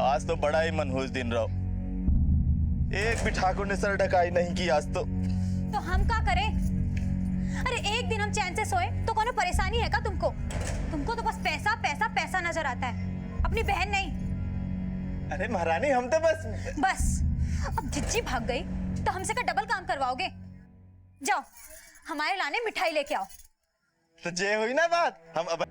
आज तो बड़ा ही मनहूस दिन रहो। एक भी ठाकुर ने सर ढकाई नहीं की आज तो हम क्या करें? अरे एक दिन हम चैन से सोए तो कौन परेशानी है क्या तुमको? तुमको तो बस पैसा पैसा पैसा नजर आता है, अपनी बहन नहीं। अरे महारानी हम तो बस अब जिज्जी भाग गई तो हमसे का डबल काम करवाओगे। जाओ हमारे लाने मिठाई लेके आओ। तो जे हुई ना बात, हम अब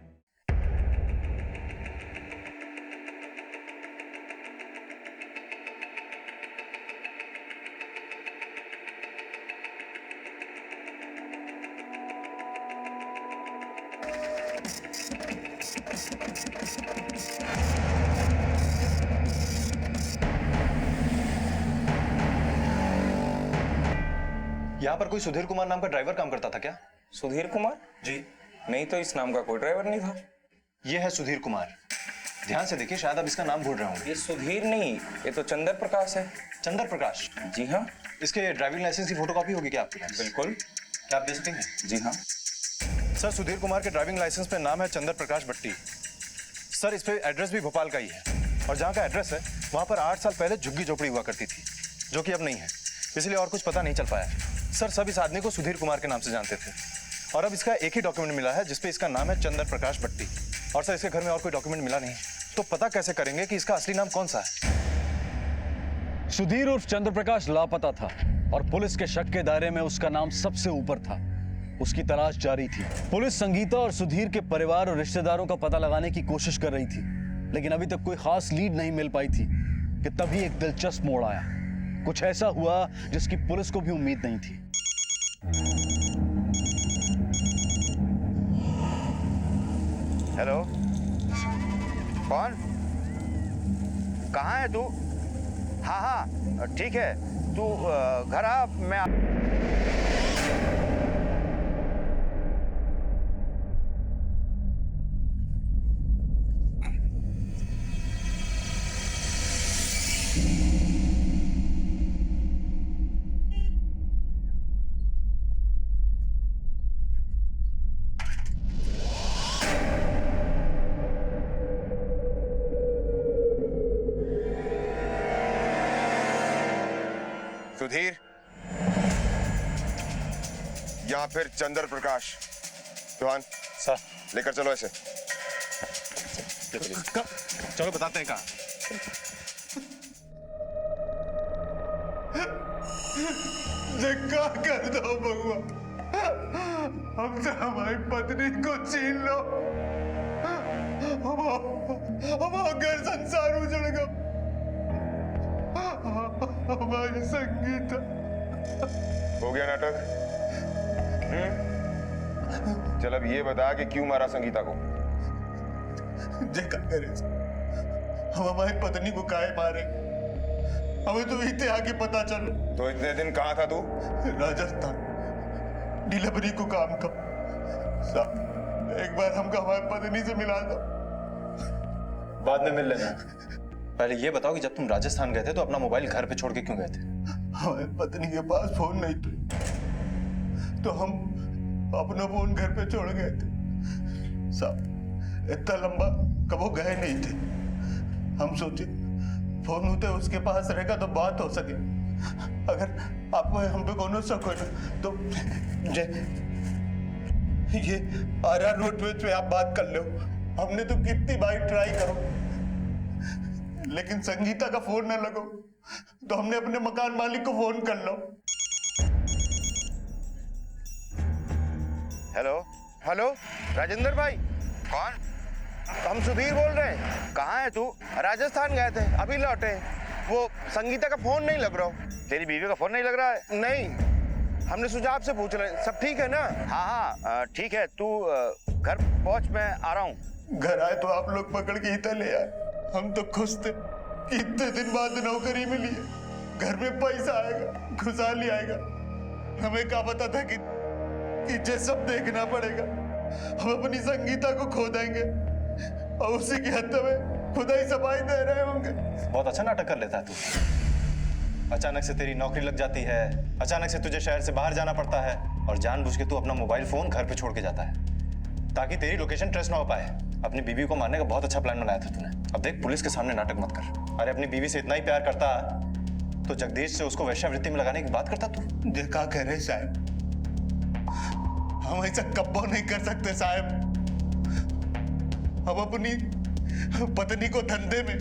यहाँ पर कोई सुधीर कुमार नाम का ड्राइवर काम करता था क्या? सुधीर कुमार जी नहीं तो इस नाम का कोई ड्राइवर नहीं था। ये है सुधीर कुमार। ध्यान से देखिए, शायद आप इसका नाम भूल रहे होंगे। ये सुधीर नहीं, ये तो चंद्र प्रकाश है। चंद्र प्रकाश? जी हाँ। इसके ड्राइविंग लाइसेंस की फोटोकॉपी होगी क्या आपके पास? बिल्कुल। क्या आप दे सकेंगे? जी हाँ। सर, सुधीर कुमार के ड्राइविंग लाइसेंस पे नाम है चंद्र प्रकाश भट्टी। सर, इस पे एड्रेस भी भोपाल का ही है, और जहाँ का एड्रेस है वहाँ पर 8 साल पहले झुग्गी झोपड़ी हुआ करती थी, जो कि अब नहीं है, इसलिए और कुछ पता नहीं चल पाया। सर, सब इस आदमी को सुधीर कुमार के नाम से जानते थे, और अब इसका एक ही डॉक्यूमेंट मिला है जिसपे इसका नाम है चंद्र प्रकाश भट्टी। और सर, इसके घर में और कोई डॉक्यूमेंट मिला नहीं, तो पता कैसे करेंगे कि इसका असली नाम कौन सा है? सुधीर उर्फ चंद्र प्रकाश लापता था और पुलिस के शक के दायरे में उसका नाम सबसे ऊपर था। उसकी तलाश जारी थी। पुलिस संगीता और सुधीर के परिवार और रिश्तेदारों का पता लगाने की कोशिश कर रही थी, लेकिन अभी तक कोई खास लीड नहीं मिल पाई थी कि तभी एक दिलचस्प मोड़ आया। कुछ ऐसा हुआ जिसकी पुलिस को भी उम्मीद नहीं थी। हेलो, कौन? कहाँ है तू? हाँ हाँ ठीक है, तू घर आ, मैं सुधीर या फिर चंद्र प्रकाश? चौहान सर, लेकर चलो ऐसे। चलो बताते हैं कहाँ। क्या कर दो भगवान, हम तो हमारी पत्नी को छीन लो, हमारा घर संसार उजड़ गया, हमारी संगीता। हो गया नाटक? चल अब ये बता कि क्यों मारा संगीता को? देखा करे, हम हमारी पत्नी को काहे मारे, हमें तो इतने आगे पता चल। तो इतने दिन कहाँ था तू? राजस्थान डिलीवरी को काम था। साहब, एक बार हमको हमारी पत्नी से मिला दो। बाद में मिल लेना। पहले ये बताओ कि जब तुम राजस्थान गए थे तो अपना मोबाइल घर पे छोड़ के क्यों गए थे? हमारी पत्नी के पास फोन नहीं था, तो हम अपना फोन घर पे छोड़ गए थे। साहब, इतना लंबा कबो गए नहीं थे। हम सोचे फोन होते उसके पास रहेगा तो बात हो सके। अगर आपको हम पे कोनो शक हो तो ये आर रोडवेज पे आप बात कर लो। हमने तो कितनी बार ट्राई करो, लेकिन संगीता का फोन न लगो, तो हमने अपने मकान मालिक को फोन कर लो। हेलो हेलो, राजेंद्र भाई। कौन? हम सुधीर बोल रहे हैं। कहाँ है तू? राजस्थान गए थे, अभी लौटे। वो संगीता का फोन नहीं लग रहा। तेरी बीवी का फोन नहीं लग रहा है? नहीं, हमने सोचा आपसे पूछ रहे। सब ठीक है ना? हाँ हाँ ठीक है, तू घर पहुंच, मैं आ रहा हूँ। घर आए तो आप लोग पकड़ के इतना ले आए। हम तो खुश थे कि इतने दिन बाद नौकरी मिली है, घर में पैसा आएगा, खुशहाली आएगा। हमें क्या पता था कि ये सब देखना पड़ेगा। हम अपनी संगीता को खो देंगे और उसी की हद में खुदा ही सफाई दे रहे होंगे। बहुत अच्छा नाटक कर लेता है तू। अचानक से तेरी नौकरी लग जाती है, अचानक से तुझे शहर से बाहर जाना पड़ता है, और जानबूझ के तू अपना मोबाइल फोन घर पे छोड़ के जाता है ताकि तेरी लोकेशन ट्रेस ना हो पाए। अपनी बीवी को मारने का बहुत अच्छा प्लान बनाया था तूने। अब देख, पुलिस के सामने नाटक मत कर। अरे अपनी बीवी से इतना ही प्यार करता तो जगदीश से उसको वेश्यावृत्ति में लगाने की बात करता तू। देखा कह रहे साहब, हम ऐसा कब्बो नहीं कर सकते साहब। हम अपनी पत्नी को धंधे में,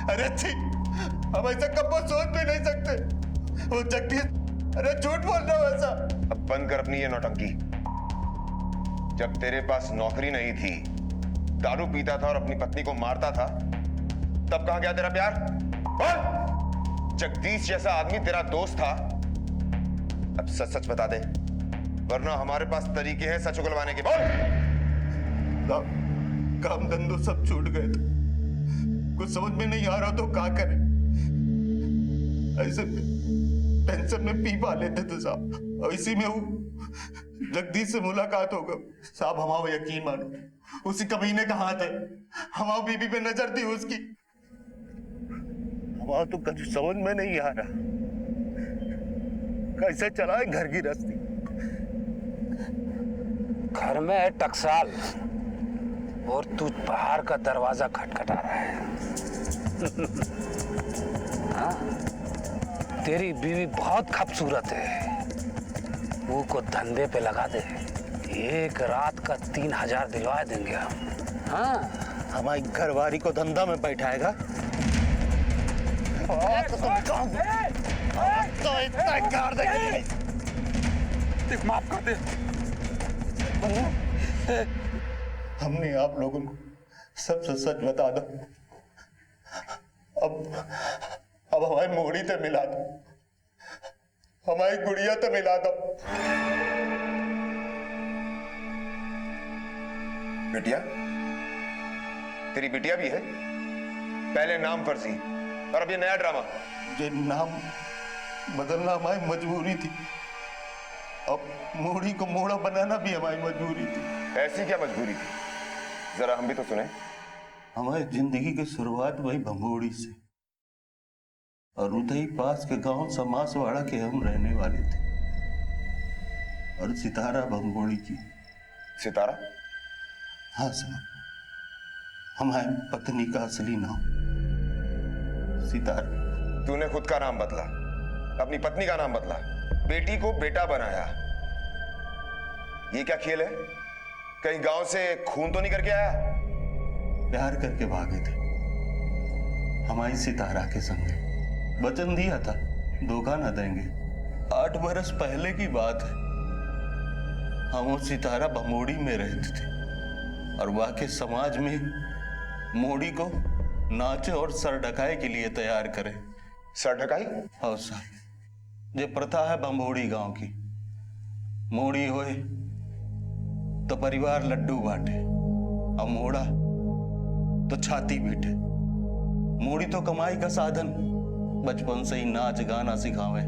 अरे अच्छी, हम ऐसा कब्बो सोच भी नहीं सकते। वो जगदीश, अरे झूठ बोल रहा हूं ऐसा। अब बंद कर अपनी ये नौटंकी। जब तेरे पास नौकरी नहीं थी, दारू पीता था और अपनी पत्नी को मारता था, तब कहां गया तेरा प्यार? बोल। जगदीश जैसा आदमी तेरा दोस्त था। अब सच सच बता दे, वरना हमारे पास तरीके हैं सच उगलवाने के। बोल। काम धंधो सब छूट गए थे, कुछ समझ में नहीं आ रहा तो क्या करें। ऐसे टेंशन में पी पा लेते थे साहब, और इसी में वो जगदीश से मुलाकात हो गई। साहब हमारा यकीन मानो, उसी कमीने का हाथ है। हमारी बीबी पे नजर थी उसकी। हमारा तो कुछ समझ में नहीं आ रहा, कैसे चलाए घर की रस्ती। घर में है टकसाल और तू बाहर का दरवाजा खटखटा रहा है। हाँ? तेरी बीवी बहुत खूबसूरत है, वो को धंधे पे लगा दे, एक रात का 3000 दिलवा देंगे हम। हाँ? हमारी घरवाली को धंधा में बैठाएगा तो इतना गाड़ देंगे। माफ कर दे। हमने आप लोगों को सबसे सच बता दो। अब हमारी मोड़ी तो मिला दो, हमारी गुड़िया तो मिला दो। बिटिया, तेरी बिटिया भी है। पहले नाम फर्जी और अब ये नया ड्रामा। ये नाम बदलना हमारी मजबूरी थी, अब मोड़ी को मोड़ा बनाना भी हमारी मजबूरी थी। ऐसी क्या मजबूरी थी, जरा हम भी तो सुने। हमारी जिंदगी की शुरुआत वही भंगोड़ी से, और उधर पास के गांव समासवाड़ा के हम रहने वाले थे। और सितारा भंगोड़ी की। सितारा? हाँ साहब, हमारी पत्नी का असली नाम सितारा। तूने खुद का नाम बदला, अपनी पत्नी का नाम बदला, बेटी को बेटा बनाया। ये क्या खेल है? कहीं गांव से खून तो नहीं करके आया? प्यार करके भागे थे हमारी सितारा के संग। वचन दिया था धोखा न देंगे। 8 बरस पहले की बात है, हम वो सितारा बमोड़ी में रहते थे, और वहां के समाज में मोड़ी को नाचे और सर ढकाए के लिए तैयार करे। सर ढकाई? हाँ साहब, ये प्रथा है बम्बोड़ी गांव की। मोड़ी होए तो परिवार लड्डू बांटे, और मोड़ा तो छाती पीटे। मोड़ी तो कमाई का साधन, बचपन से ही नाच गाना सिखावे,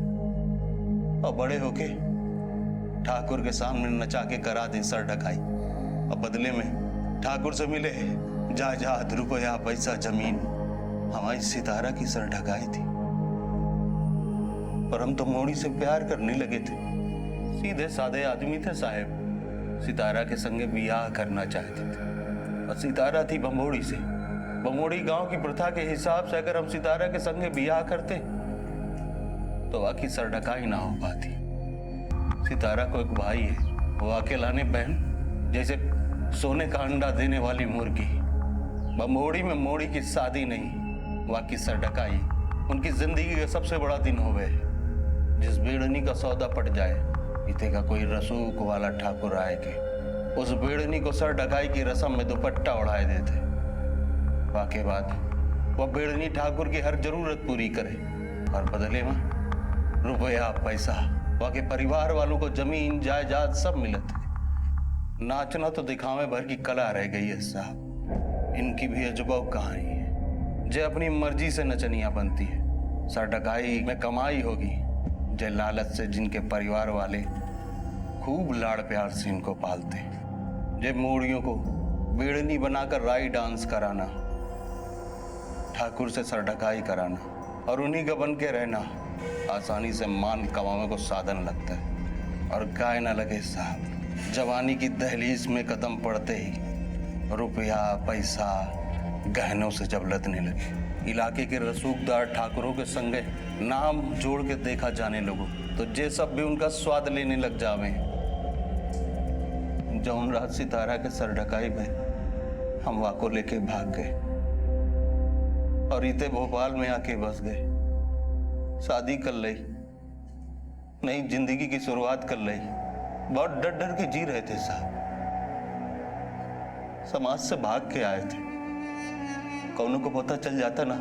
और बड़े होके ठाकुर के सामने नचा के करा दे सर ढकाई। और बदले में ठाकुर से मिले जायदाद, रुपया, पैसा, जमीन। हमारी सितारा की सर ढकाई थी, पर हम तो मोड़ी से प्यार करने लगे थे। सीधे साधे आदमी थे साहब, सितारा के संगे बियाह करना चाहते थे। और सितारा थी बमोड़ी से। बमोड़ी गांव की प्रथा के हिसाब से अगर हम सितारा के संगे बियाह करते तो वाकई सर ढकाई ना हो पाती। सितारा को एक भाई है, वो अकेला ने बहन, जैसे सोने का अंडा देने वाली मुर्गी। बमोड़ी में मोड़ी की शादी नहीं, वाकई सर ढकाई उनकी जिंदगी का सबसे बड़ा दिन हो गए। जिस बेड़नी का सौदा पट जाए, इते का कोई रसूख वाला ठाकुर आए के उस बेड़नी को सर ढकाई की रस्म में दुपट्टा उड़ाए देते। वाके बाद वह बेड़नी ठाकुर की हर जरूरत पूरी करे, और बदले में रुपया, पैसा, वाके परिवार वालों को जमीन जायदाद सब मिलते। नाचना तो दिखावे भर की कला रह गई है साहब। इनकी भी अजूबा कहानी है। जे अपनी मर्जी से नचनिया बनती है, सर ढकाई में कमाई होगी। जे लालच से जिनके परिवार वाले खूब लाड़ प्यार से इनको पालते। जे मोड़ियों को बेड़नी बनाकर राई डांस कराना, ठाकुर से सर ढकाई कराना और उन्हीं का बन के रहना आसानी से मान कमाने को साधन लगता है। और गाय न लगे साहब, जवानी की दहलीज में कदम पड़ते ही रुपया पैसा गहनों से जब लदने लगे, इलाके के रसूखदार ठाकुरों के संगे नाम जोड़ के देखा जाने लगो तो जे सब भी उनका स्वाद लेने लग जावे। जौन रात सितारा के सर ढकाई में हम वाको लेके भाग गए और इते भोपाल में आके बस गए। शादी कर ली, नई जिंदगी की शुरुआत कर ली। बहुत डर डर के जी रहे थे साहब, समाज से भाग के आए थे। कौनों को पता चल जाता ना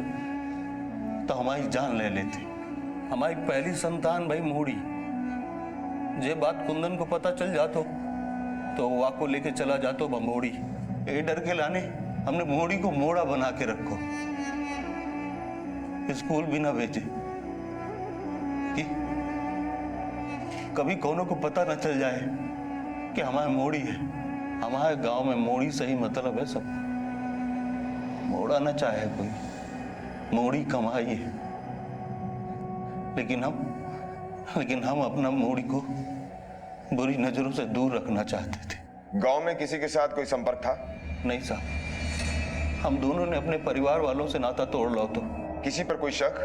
तो हमारी जान ले लेते। हमारी पहली संतान भाई मोड़ी, जे बात कुंदन को पता चल जातो तो वाको लेके चला जातो बमोड़ी। ये डर के लाने हमने मोड़ी को मोड़ा बना के रखो, स्कूल भी ना भेजे कि कभी कौनों को पता ना चल जाए कि हमारे मोड़ी है। हमारे गांव में मोड़ी से ही मतलब है सब। मोड़ा ना चाहे कोई, मोड़ी कमाई है, लेकिन हम अपना मोड़ी को बुरी नजरों से दूर रखना चाहते थे। गांव में किसी के साथ कोई संपर्क था? नहीं साहब, हम दोनों ने अपने परिवार वालों से नाता तोड़ लो। तो किसी पर कोई शक?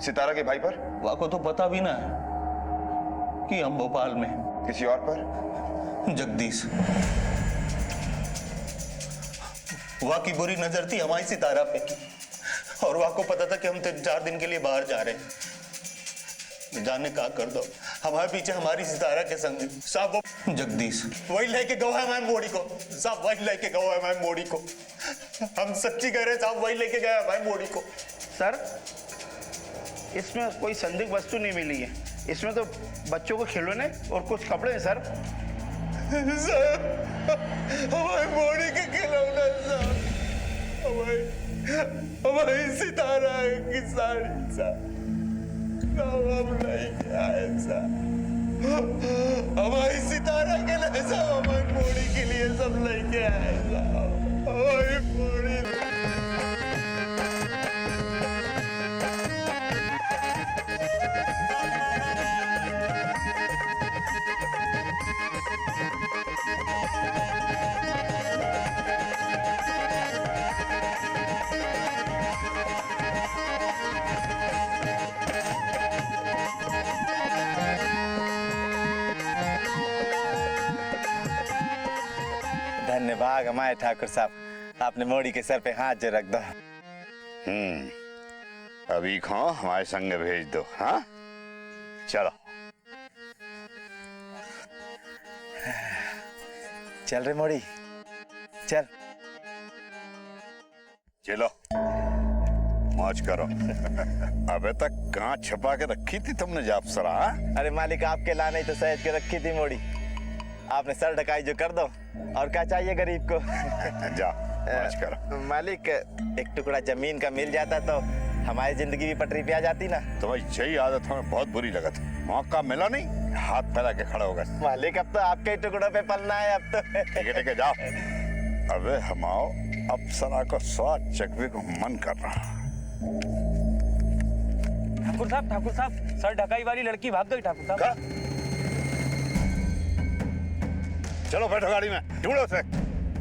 सितारा के भाई पर? वाको तो पता भी ना है कि हम भोपाल में। किसी और पर? जगदीश, वहां की बुरी नजर थी हमारी सितारा पे, और वहां को पता था कि हम 3-4 दिन के लिए बाहर जा रहे हैं। जाने का कर दो, हमारे पीछे हमारी सितारा के संग साहब वो जगदीश वही लेके गवा है हमारी मोड़ी को। साहब वही लेके गवा है हमारी मोड़ी को, हम सच्ची कह रहे हैं साहब, वही लेके गया हमारी मोड़ी को। सर, इसमें कोई संदिग्ध वस्तु नहीं मिली है। इसमें तो बच्चों को खिलौने और कुछ कपड़े हैं सर। हमारी मोड़ी के खिलौना साहब, हमारी सितारा की साड़ी साहब, हम नहीं आए साहब। हमारी सितारा के लिए साहब, हमारी मोड़ी के लिए सब लेके आए साहब, हमारी मोड़ी। धन्यवाद हमारे ठाकुर साहब, आपने मोड़ी के सर पे हाथ जो रख दो। अभी खाओ, हमारे संग भेज दो। हाँ चलो चल रे मोड़ी, चल। चलो मौज करो। अबे तक कहाँ छुपा के रखी थी तुमने जापसरा? अरे मालिक, आपके लाने तो सहेज के रखी थी मोड़ी, आपने सर ढकाई जो कर दो। और क्या चाहिए गरीब को? जा मौज करो। मालिक, एक टुकड़ा जमीन का मिल जाता तो हमारी जिंदगी भी पटरी पे आ जाती ना। तुम्हारी यही आदत हमें बहुत बुरी लगा था। मौका मिला नहीं, हाथ फैला के खड़ा होगा। मालिक, अब तो आपके ही टुकड़ों पे पलना है अब तो। ठीक है जाओ। अबे हम आओ, अप्सरा को स्वाद चखने को मन कर रहा। ठाकुर साहब, सर ढकाई वाली लड़की भाग गई ठाकुर साहब। चलो बैठो गाड़ी में, ढूंढो उसे।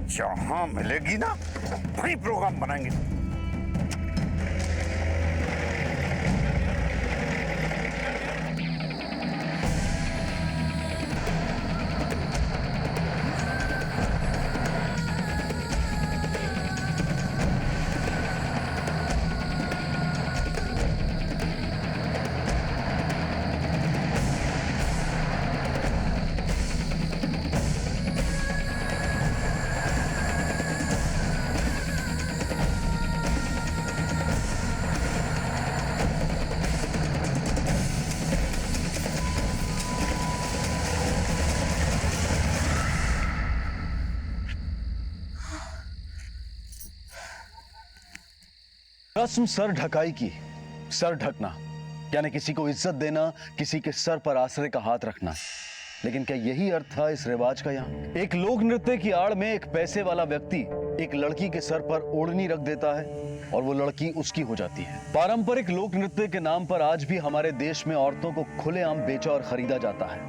जहां मिलेगी ना वहीं प्रोग्राम बनाएंगे। रस्म सर ढकाई की। सर ढकना यानी किसी को इज्जत देना, किसी के सर पर आसरे का हाथ रखना। लेकिन क्या यही अर्थ था इस रिवाज का? यहाँ एक लोक नृत्य की आड़ में एक पैसे वाला व्यक्ति एक लड़की के सर पर ओढ़नी रख देता है और वो लड़की उसकी हो जाती है। पारंपरिक लोक नृत्य के नाम पर आज भी हमारे देश में औरतों को खुलेआम बेचा और खरीदा जाता है।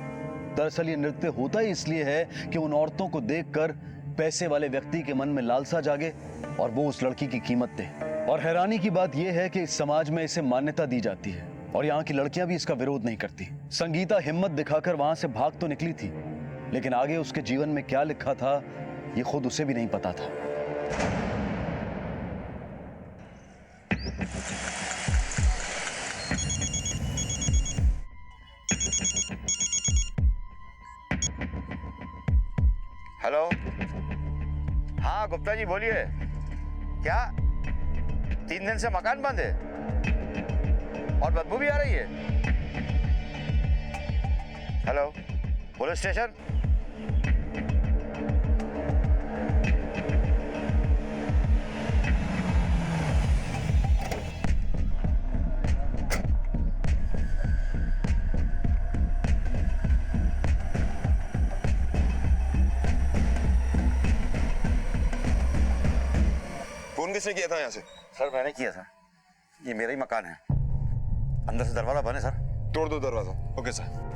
दरअसल ये नृत्य होता ही इसलिए है कि उन औरतों को देखकर पैसे वाले व्यक्ति के मन में लालसा जागे और वो उस लड़की की कीमत दे। और हैरानी की बात यह है कि इस समाज में इसे मान्यता दी जाती है और यहाँ की लड़कियां भी इसका विरोध नहीं करती। संगीता हिम्मत दिखाकर वहां से भाग तो निकली थी, लेकिन आगे उसके जीवन में क्या लिखा था ये खुद उसे भी नहीं पता था। हेलो, हाँ गुप्ता जी बोलिए। क्या 3 दिन से मकान बंद है और बदबू भी आ रही है? Hello, police station. फोन किसने किया था यहाँ से? सर मैंने किया था, ये मेरा ही मकान है, अंदर से दरवाजा बंद है सर। तोड़ दो दरवाजा। Okay sir.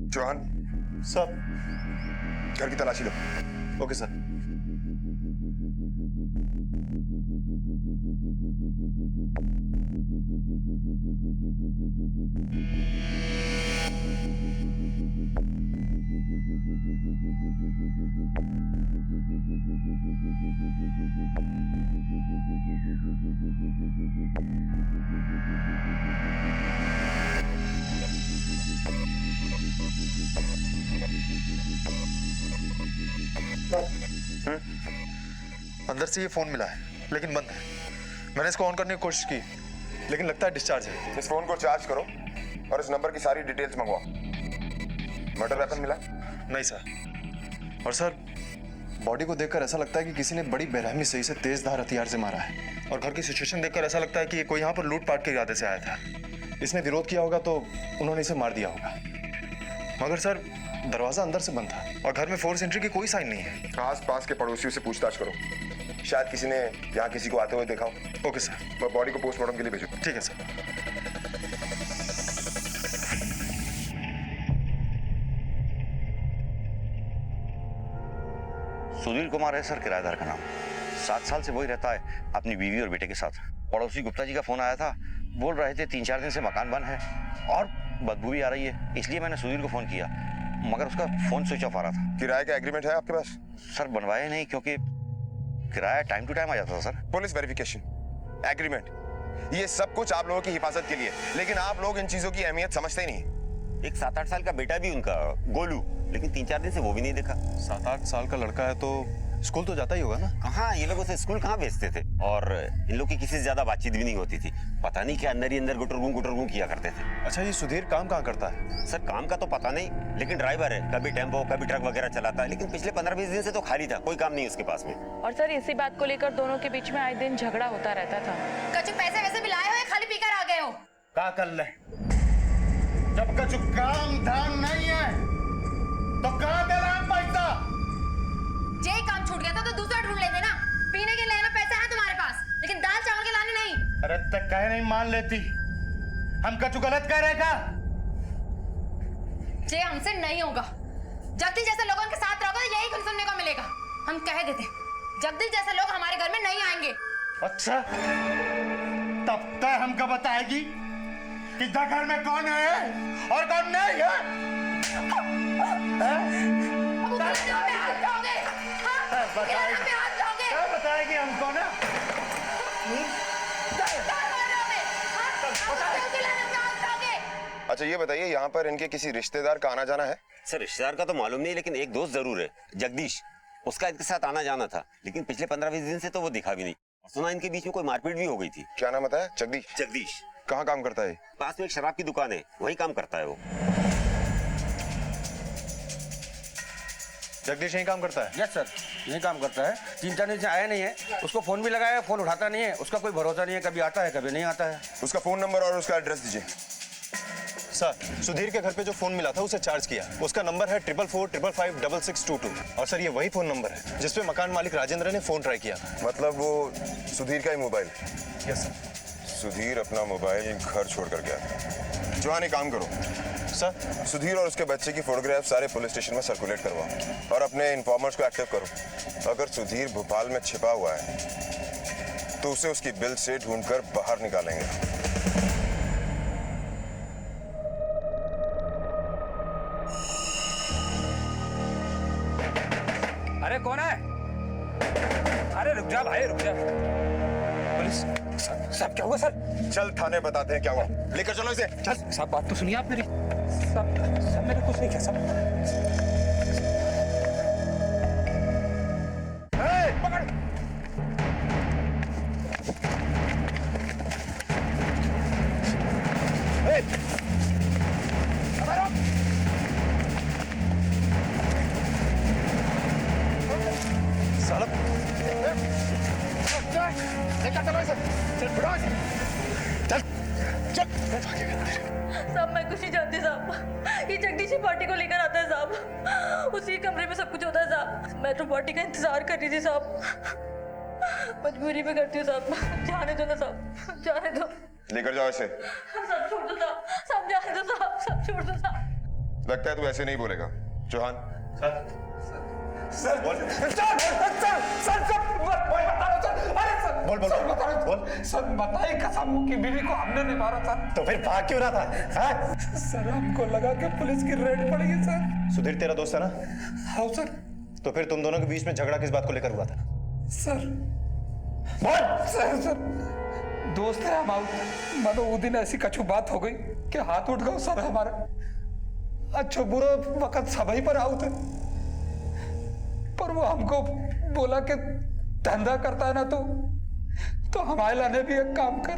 चौहान, सर। घर की तलाशी लो। Okay sir. अंदर से ये फोन मिला है लेकिन बंद है। मैंने इसको ऑन करने की कोशिश की लेकिन लगता है डिस्चार्ज है। इस फोन को चार्ज करो और इस नंबर की सारी डिटेल्स मंगवाओ। मर्डर वेपन मिला? नहीं सर। और सर, बॉडी को देखकर ऐसा लगता है कि किसी ने बड़ी बेरहमी से इसे तेज धार हथियार से मारा है। और घर की सिचुएशन देखकर ऐसा लगता है कि कोई यहाँ पर लूटपाट के इरादे से आया था। इसने विरोध किया होगा तो उन्होंने इसे मार दिया होगा। मगर सर, दरवाजा अंदर से बंद था और घर में फोर्स एंट्री की कोई साइन नहीं है। आस पास के पड़ोसियों से पूछताछ करो, शायद किसी ने यहाँ किसी को आते हुए देखा हो। Okay sir. मैं बॉडी को पोस्टमार्टम के लिए भेजो। ठीक है सर। सुधीर कुमार है सर किराएदार का नाम। 7 साल से वही रहता है अपनी बीवी और बेटे के साथ। पड़ोसी गुप्ता जी का फोन आया था, बोल रहे थे 3-4 दिन से मकान बंद है और बदबू भी आ रही है, इसलिए मैंने सुधीर को फोन किया, मगर उसका फोन स्विच ऑफ आ रहा था। किराए का एग्रीमेंट है आपके पास? सर बनवाए नहीं, क्योंकि किराया टाइम टू टाइम आ जाता था सर। पुलिस वेरिफिकेशन, एग्रीमेंट, ये सब कुछ आप लोगों की हिफाजत के लिए, लेकिन आप लोग इन चीजों की अहमियत समझते ही नहीं। एक 7-8 साल का बेटा भी उनका, गोलू, लेकिन 3-4 दिन से वो भी नहीं देखा। 7-8 साल का लड़का है तो स्कूल तो जाता ही होगा ना? कहाँ, ये लोग उसे स्कूल कहाँ भेजते थे, और इन लोग की किसी से ज्यादा बातचीत भी नहीं होती थी। पता नहीं क्या अंदर ही अंदर गुटरगुं किया करते थे। अच्छा, ये सुधीर काम कहाँ करता है? सर काम का तो पता नहीं, लेकिन ड्राइवर है, कभी टेम्पो कभी ट्रक वगैरह चलाता है, लेकिन पिछले 15-20 दिन से तो खाली था, कोई काम नहीं उसके पास में। और सर इसी बात को लेकर दोनों के बीच में आए दिन झगड़ा होता रहता था। कचू पैसे वैसे भी लाए हो या खाली पीकर आ गए हो? क्या कर ले, जब कछु काम धाम नहीं है तो कहाँ दे रहा है पैसा? जे काम छूट गया था तो दूसरा ढूंढ लेते ना। पीने के लेना पैसा है तुम्हारे पास, लेकिन दाल चावल के लाने नहीं। अरे तक कहे नहीं मान लेती, हम कछु गलत कह रहे का? जे हमसे नहीं होगा। जगदीश जैसे लोगों के साथ रहोगे तो यही कुछ सुनने को मिलेगा। हम कह देते, जगदीश जैसे लोग हमारे घर में नहीं आएंगे। अच्छा, तब तक हमको बताएगी कि घर में कौन है और कौन नहीं है? बताएगी हमको ना। अच्छा ये बताइए, यहाँ पर इनके किसी रिश्तेदार का आना जाना है? सर रिश्तेदार का तो मालूम नहीं, लेकिन एक दोस्त जरूर है, जगदीश, उसका इनके साथ आना जाना था, लेकिन पिछले 15-20 दिन से तो वो दिखा भी नहीं। सुना इनके बीच में कोई मारपीट भी हो गई थी। क्या नाम बताया? जगदीश। जगदीश। कहाँ काम करता है? पास में एक शराब की दुकान है, वही काम करता है वो। जगदीश यही काम करता है? यस सर, यही काम करता है। 3-4 दिन से आया नहीं है, उसको फोन भी लगाया, फोन उठाता नहीं है, उसका कोई भरोसा नहीं है, कभी आता है कभी नहीं आता है। उसका फोन नंबर और उसका एड्रेस दीजिए। सर, सुधीर के घर पे जो फोन मिला था उसे चार्ज किया। उसका नंबर है 4445556622। और सर ये वही फोन नंबर है जिसपे मकान मालिक राजेंद्र ने फोन ट्राई किया। मतलब वो सुधीर का ही मोबाइल? Yes sir. सुधीर अपना मोबाइल घर छोड़ कर गया। जोहान एक काम करो सर, सुधीर और उसके बच्चे की फोटोग्राफ सारे पुलिस स्टेशन में सर्कुलेट करवाओ और अपने इन्फॉर्मर्स को एक्टिव करो। अगर सुधीर भोपाल में छिपा हुआ है तो उसे उसकी बिल से ढूंढकर बाहर निकालेंगे। अरे कौन है? अरे रुक जा भाई, रुक जा। पुलिस साहब, क्या हुआ सर? चल थाने बताते हैं क्या हुआ। लेकर चलो इसे। चल साहब, बात तो सुनिए आप मेरी। सब मैंने कुछ नहीं किया सब। पकड़। साला साहब मैं कुछ नहीं जानती साहब, ये जगदीश ही पार्टी को लेकर आता है साहब, उसी कमरे में सब कुछ होता है साहब। मैं तो पार्टी का इंतजार कर रही थी साहब, मजबूरी में करती हूँ साहब। जाने दो ना साहब, जाने दो। लेकर जाओ इसे। सब छोड़ दो साहब, सब जाने दो साहब, सब छोड़ दो साहब। लगता है तू ऐसे नहीं बोलेगा। जोहान सर बोल। सर बताइए, कसम की बीवी को हमने नहीं मारा सर। तो फिर भाग क्यों रहा था? हाँ? सर हमको लगा कि पुलिस की रेड पड़ेगी सर। सुधीर तेरा दोस्त है ना? हाँ सर। तो फिर तुम दोनों के बीच में झगड़ा किस बात को लेकर हुआ था? सर बोल। सर दोस्त है हम आउट, मतलब वो दिन ऐसी कछु बात हो गई कि हाथ उठ गए सर हमारे। अच्छा बुरा वक्त सभी पर आउट है, पर वो हमको बोला कि धंधा करता है ना तो हमारे लाने भी एक काम कर।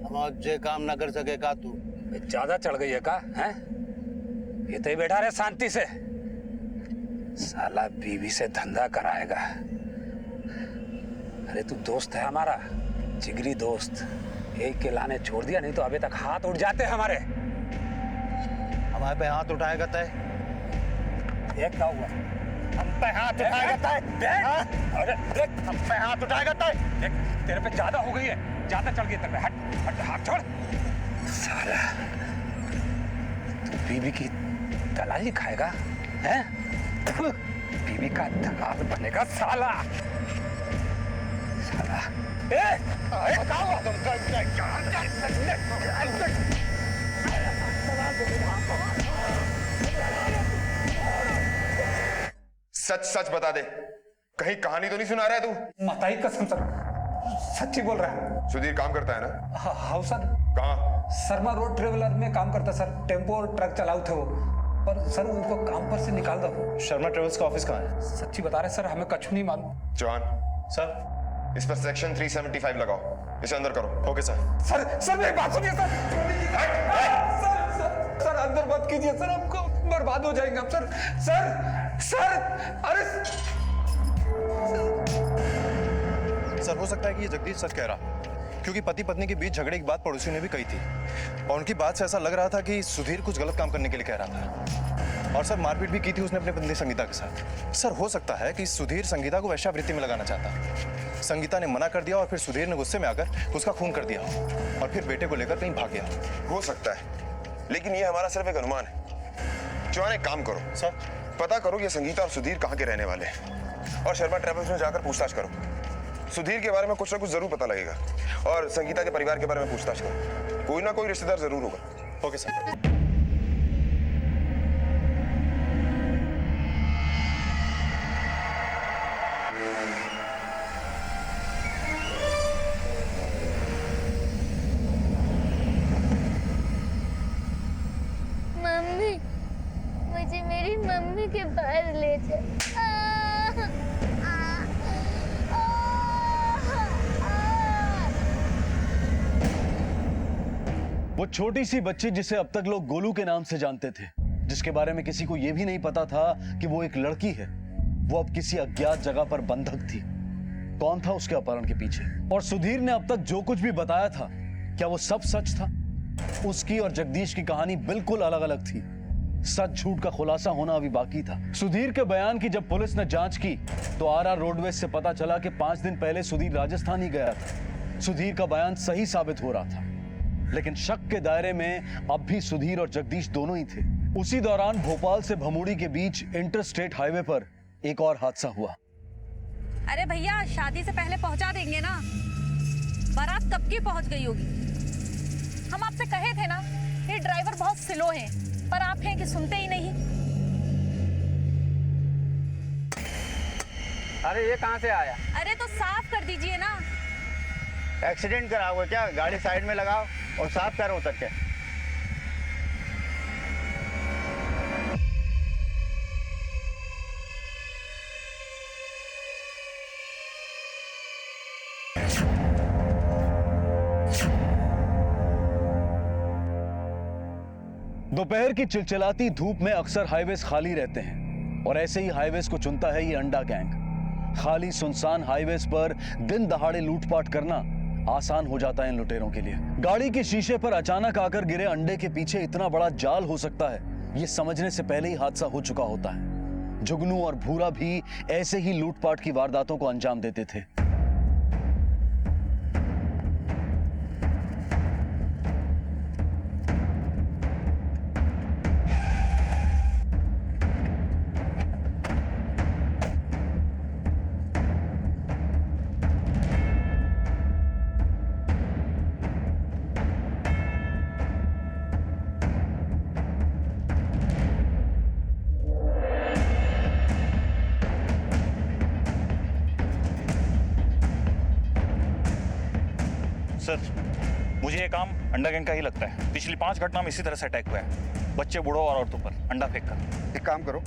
हम जे काम ना कर सके का तू? ज्यादा चढ़ गई है का? हैं? ये तो ही बैठा रहे शांति से। साला बीवी से धंधा कराएगा। अरे तू दोस्त है हमारा, जिगरी दोस्त। एक के लाने छोड़ दिया, नहीं तो अभी तक हाथ उठ जाते हमारे। हमारे पे हाथ उठाएगा तय? देख क्या हुआ? हम पे हाथ उठाएगा तय? देख, अरे देख, हम पे हाथ उठाएगा तय? देख तेरे पे ज्यादा हो गई है, ज्यादा चढ़ गई तेरे पे। हट हट, हाथ छोड़। साला तू बीवी की दलाली खाएगा हैं? बीवी का दलाल बनेगा साला। साला बताओ तुम सच सच बता दे, कहीं कहानी तो नहीं सुना रहा है तू? माता ही कसम सर, सच्ची बोल रहा है। सुधीर काम करता है ना? हाँ सर। कहाँ? शर्मा रोड ट्रेवलर में काम करता सर, टेम्पो और ट्रक चलाऊ थे वो, पर सर उनको काम पर से निकाल दो। शर्मा ट्रेवल्स का ऑफिस कहाँ है? सच्ची बता रहे सर, हमें कछु नहीं मालूम। जॉन सर इस पर सेक्शन 375 लगाओ, इसे अंदर करो। Okay sir. सर मेरी बात सुनिए सर। सर अंदर मत कीजिए सर, हमको बर्बाद हो जाएंगे हम सर। अरे सर हो सकता है कि ये जगदीश सच कह रहा, क्योंकि पति पत्नी के बीच झगड़े की बात पड़ोसी ने भी कही थी और उनकी बात से ऐसा लग रहा था कि सुधीर कुछ गलत काम करने के लिए कह रहा था। और सर मारपीट भी की थी उसने अपनी पत्नी संगीता के साथ। सर हो सकता है कि सुधीर संगीता को वेश्यावृत्ति में लगाना चाहता। संगीता ने मना कर दिया और फिर सुधीर ने गुस्से में आकर उसका खून कर दिया और फिर बेटे को लेकर कहीं भाग गया। हो सकता है, लेकिन ये हमारा सिर्फ एक अनुमान है। जॉन एक काम करो सर, पता करो ये संगीता और सुधीर कहाँ के रहने वाले हैं और शर्मा ट्रेवल्स में जाकर पूछताछ करो। सुधीर के बारे में कुछ ना कुछ जरूर पता लगेगा और संगीता के परिवार के बारे में पूछताछ करो, कोई ना कोई रिश्तेदार जरूर होगा। Okay sir. मम्मी, मुझे मेरी मम्मी के पास ले जा। वो छोटी सी बच्ची जिसे अब तक लोग गोलू के नाम से जानते थे, जिसके बारे में किसी को यह भी नहीं पता था कि वो एक लड़की है, वो अब किसी अज्ञात जगह पर बंधक थी। कौन था उसके अपहरण के पीछे? और सुधीर ने अब तक जो कुछ भी बताया था, क्या वो सब सच था? उसकी और जगदीश की कहानी बिल्कुल अलग अलग थी। सच झूठ का खुलासा होना अभी बाकी था। सुधीर के बयान की जब पुलिस ने जांच की तो आरआर रोडवेज से पता चला कि 5 दिन पहले सुधीर राजस्थान ही गया था। सुधीर का बयान सही साबित हो रहा था, लेकिन शक के दायरे में अब भी सुधीर और जगदीश दोनों ही थे। उसी दौरान भोपाल से भमोड़ी के बीच इंटरस्टेट हाईवे पर एक और हादसा हुआ। अरे भैया, शादी से पहले पहुंचा देंगे ना। बारात कब की पहुंच गई होगी। हम आपसे कहे थे ना, ये ड्राइवर बहुत स्लो है, पर आप हैं कि सुनते ही नहीं। अरे ये कहाँ से आया? अरे तो साफ कर दीजिए ना। एक्सीडेंट करा हुआ क्या? गाड़ी साइड में लगाओ और साफ करो उतर के। दोपहर की चिलचिलाती धूप में अक्सर हाईवेज खाली रहते हैं और ऐसे ही हाईवेज को चुनता है ये अंडा गैंग। खाली सुनसान हाईवेज पर दिन दहाड़े लूटपाट करना आसान हो जाता है इन लुटेरों के लिए। गाड़ी के शीशे पर अचानक आकर गिरे अंडे के पीछे इतना बड़ा जाल हो सकता है, ये समझने से पहले ही हादसा हो चुका होता है। जुगनू और भूरा भी ऐसे ही लूटपाट की वारदातों को अंजाम देते थे। सर, मुझे ये काम अंडा गैंग का ही लगता है। पिछली 5 घटना में इसी तरह से अटैक हुआ है, बच्चे, बूढ़ों और औरतों पर अंडा फेंक कर। एक काम करो,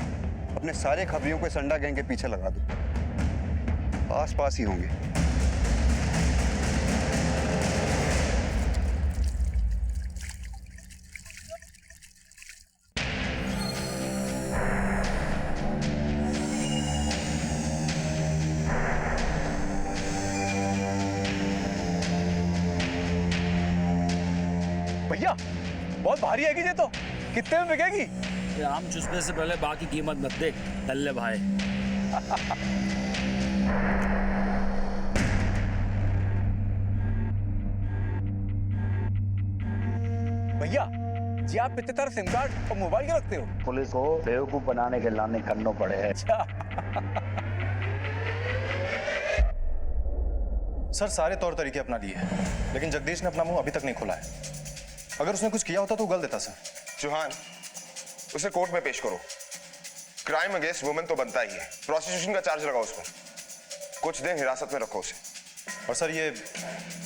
अपने सारे खबरियों को इस अंडा गैंग के पीछे लगा दो, आस पास ही होंगे। भैया, बहुत भारी है ये तो। कितने में बिकेगी? आम चूसने से पहले बाकी कीमत मत देख दल्ले भाई। भैया जी, आप इतने सारे सिम कार्ड और मोबाइल के रखते हो? पुलिस को बेवकूफ बनाने के लाने करने पड़े हैं। सर, सारे तौर तरीके अपना लिए हैं, लेकिन जगदीश ने अपना मुंह अभी तक नहीं खोला है। अगर उसने कुछ किया होता तो गल देता सर। चौहान, उसे कोर्ट में पेश करो। क्राइम अगेंस्ट वुमेन तो बनता ही है, प्रोसिक्यूशन का चार्ज लगाओ उसमें। कुछ दिन हिरासत में रखो उसे। और सर, ये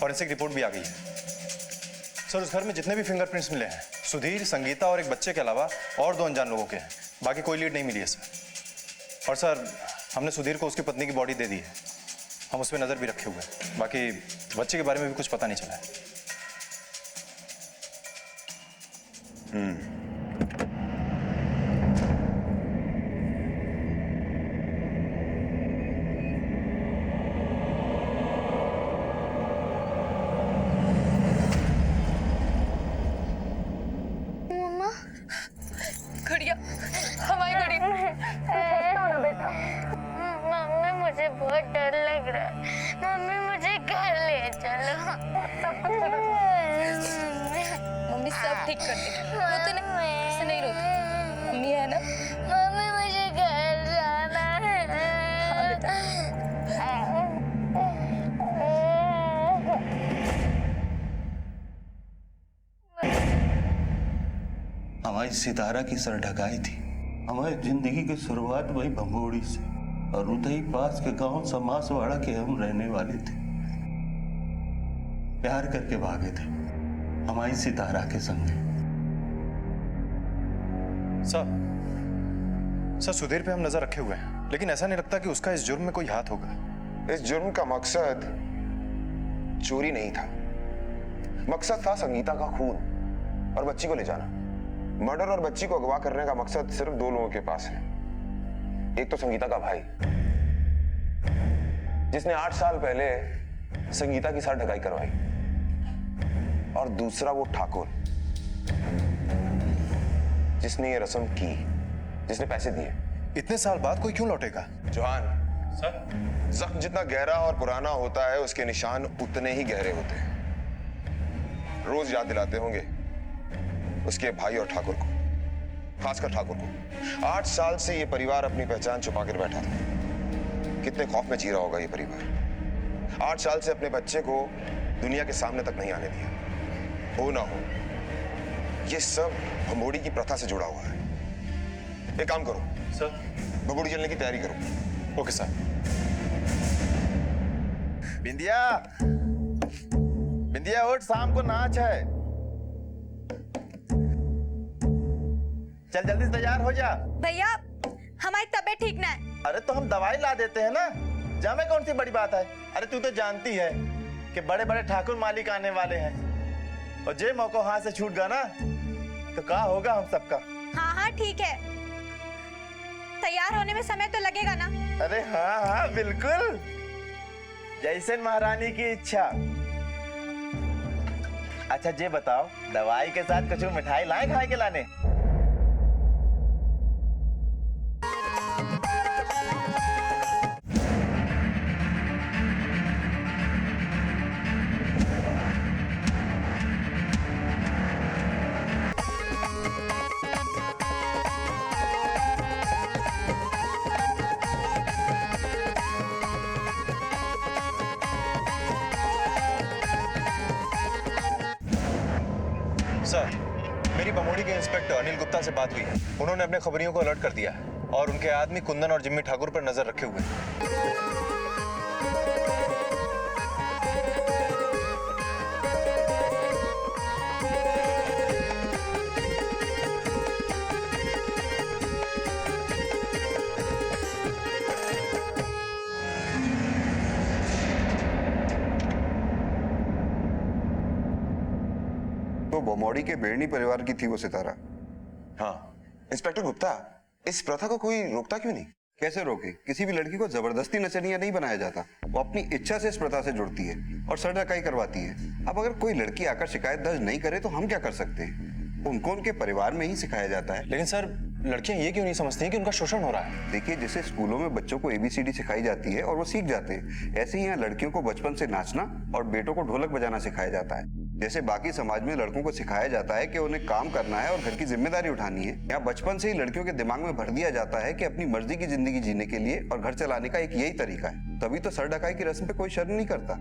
फॉरेंसिक रिपोर्ट भी आ गई है। सर, उस घर में जितने भी फिंगरप्रिंट्स मिले हैं, सुधीर, संगीता और एक बच्चे के अलावा और 2 अनजान लोगों के हैं। बाकी कोई लीड नहीं मिली है सर। और सर, हमने सुधीर को उसकी पत्नी की बॉडी दे दी है, हम उस पर नजर भी रखे हुए हैं। बाकी बच्चे के बारे में भी कुछ पता नहीं चला है। मम्मा, घड़िया, हमारी घड़ी। बेटा। मम्मी, मुझे बहुत डर लग रहा है। मम्मी, मुझे घर ले चलो। मम्मी सब ठीक कर देगी। रोते नहीं, ऐसे नहीं रोते। मम्मी है ना। मम्मी, मुझे घर जाना है। हाँ बेटा। हमारी सितारा की सर ढकाई थी। हमारी जिंदगी की शुरुआत वही भमोड़ी से और उतई पास के गांव समासवाड़ा के हम रहने वाले थे। प्यार करके भागे थे हमारी सितारा के संग। सर, सुधीर पे हम नजर रखे हुए हैं, लेकिन ऐसा नहीं लगता कि उसका इस जुर्म में कोई हाथ होगा। इस जुर्म का मकसद चोरी नहीं था, मकसद था संगीता का खून। और बच्ची को ले जाना। मर्डर और बच्ची को अगवा करने का मकसद सिर्फ दो लोगों के पास है। एक तो संगीता का भाई, जिसने 8 साल पहले संगीता की सर ढकाई करवाई, और दूसरा वो ठाकुर जिसने ये रस्म की, जिसने पैसे दिए। इतने साल बाद कोई क्यों लौटेगा? जवान सर, जख्म जितना गहरा और पुराना होता है उसके निशान उतने ही गहरे होते हैं। रोज याद दिलाते होंगे उसके भाई और ठाकुर को, खासकर ठाकुर को। 8 साल से ये परिवार अपनी पहचान छुपा कर बैठा था। कितने खौफ में जी रहा होगा ये परिवार। 8 साल से अपने बच्चे को दुनिया के सामने तक नहीं आने दिया। हो ना हो, ये सब भमोड़ी की प्रथा से जुड़ा हुआ है। एक काम करो सर, भगोड़ी जलने की तैयारी करो। Okay sir. बिंदिया, बिंदिया उठ, शाम को नाच है। चल जल्दी से तैयार हो जा। भैया हमारी तबीयत ठीक ना है। अरे तो हम दवाई ला देते हैं ना, जामे कौन सी बड़ी बात है। अरे तू तो जानती है कि बड़े बड़े ठाकुर मालिक आने वाले हैं, और जे मौका हाथ से छूट गया ना तो क्या होगा हम सबका। हाँ हाँ ठीक है, तैयार होने में समय तो लगेगा ना। अरे हाँ हाँ बिल्कुल, जैसे महारानी की इच्छा। अच्छा जे बताओ, दवाई के साथ कुछ मिठाई लाए खाए के लाने? सर, मेरी बमोड़ी के इंस्पेक्टर अनिल गुप्ता से बात हुई है। उन्होंने अपने खबरियों को अलर्ट कर दिया है और उनके आदमी कुंदन और जिम्मी ठाकुर पर नजर रखे हुए हैं। तो बमौड़ी के बेड़नी परिवार की थी वो सितारा। हाँ इंस्पेक्टर गुप्ता, इस प्रथा को कोई रोकता क्यों नहीं? कैसे रोके? किसी भी लड़की को जबरदस्ती नचनिया नहीं बनाया जाता। वो अपनी इच्छा से इस प्रथा से जुड़ती है और सर ढकाई करवाती है। अब अगर कोई लड़की आकर शिकायत दर्ज नहीं करे तो हम क्या कर सकते हैं? उनको उनके परिवार में ही सिखाया जाता है। लेकिन सर, लड़कियां ये क्यों नहीं समझती हैं कि उनका शोषण हो रहा है? देखिए, जैसे स्कूलों में बच्चों को ABCD सिखाई जाती है और वो सीख जाते हैं, ऐसे ही यहाँ लड़कियों को बचपन से नाचना और बेटों को ढोलक बजाना सिखाया जाता है। जैसे बाकी समाज में लड़कों को सिखाया जाता है कि उन्हें काम करना है और घर की जिम्मेदारी उठानी है, यहाँ बचपन से ही लड़कियों के दिमाग में भर दिया जाता है कि अपनी मर्जी की जिंदगी जीने के लिए और घर चलाने का एक यही तरीका है। तभी तो सर ढकाई की रस्म पे कोई शर्म नहीं करता,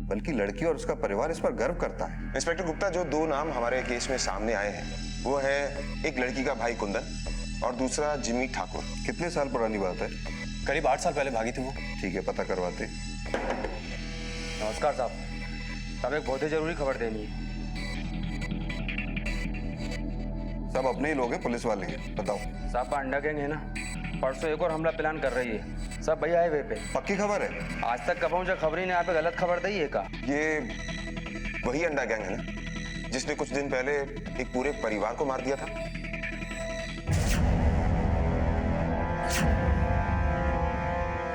बल्कि लड़की और उसका परिवार इस पर गर्व करता है। इंस्पेक्टर गुप्ता, जो 2 नाम हमारे केस में सामने आए हैं वो है एक लड़की का भाई कुंदन और दूसरा जिमी ठाकुर। कितने साल पुरानी बात है? करीब 8 साल पहले भागी थी वो। ठीक है, पता करवाते। नमस्कार साहब, एक बहुत ही जरूरी खबर देनी है। सब अपने ही लोग हैं, पुलिस वाले हैं, बताओ। साहब का अंडा गैंग है ना, परसों एक और हमला प्लान कर रही है। सब भैया हाईवे पे। पक्की खबर है? आज तक कब मुझे खबर ही नहीं, यहाँ पे गलत खबर दी है का? ये वही अंडा गैंग है ना जिसने कुछ दिन पहले एक पूरे परिवार को मार दिया था?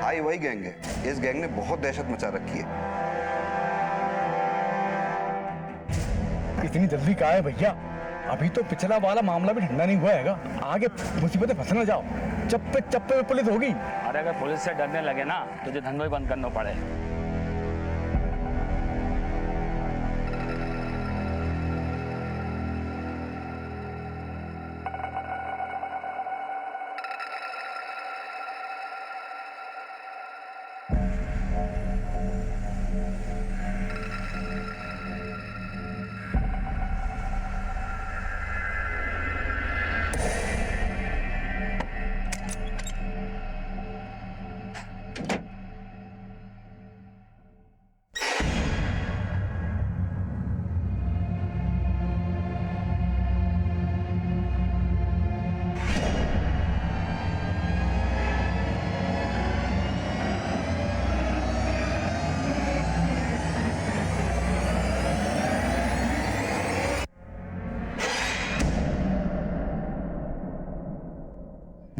हाँ, वही गैंग है। इस गैंग ने बहुत दहशत मचा रखी है। इतनी जल्दी कहाँ है भैया? अभी तो पिछला वाला मामला भी ठंडा नहीं हुआ हैगा। आगे मुसीबतें फंस न जाओ, चप्पे में पुलिस होगी। अरे अगर पुलिस से डरने लगे ना, तुझे धंधों ही बंद करना पड़े।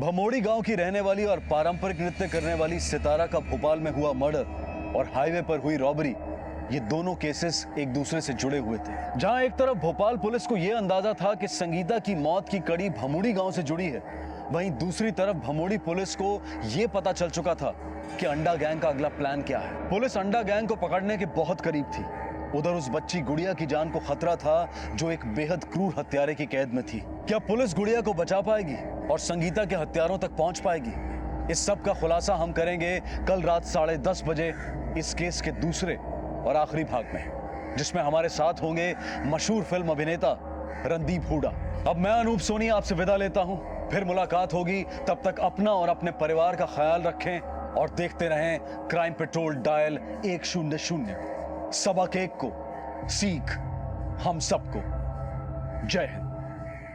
भमोड़ी गांव की रहने वाली और पारंपरिक नृत्य करने वाली सितारा का भोपाल में हुआ मर्डर और हाईवे पर हुई रॉबरी, ये दोनों केसेस एक दूसरे से जुड़े हुए थे। जहां एक तरफ भोपाल पुलिस को यह अंदाजा था कि संगीता की मौत की कड़ी भमोड़ी गांव से जुड़ी है, वहीं दूसरी तरफ भमोड़ी पुलिस को यह पता चल चुका था कि अंडा गैंग का अगला प्लान क्या है। पुलिस अंडा गैंग को पकड़ने के बहुत करीब थी। उधर उस बच्ची गुड़िया की जान को खतरा था जो एक बेहद क्रूर हत्यारे की कैद में थी। क्या पुलिस गुड़िया को बचा पाएगी और संगीता के हत्यारों तक पहुंच पाएगी? इस सब का खुलासा हम करेंगे कल रात 10:30 बजे इस केस के दूसरे और आखिरी भाग में, जिसमें हमारे साथ होंगे मशहूर फिल्म अभिनेता रणदीप हुड्डा। अब मैं अनूप सोनी आपसे विदा लेता हूं, फिर मुलाकात होगी। तब तक अपना और अपने परिवार का ख्याल रखें और देखते रहें क्राइम पेट्रोल डायल 100। सबक एक को, सीख हम सबको। जय हिंद।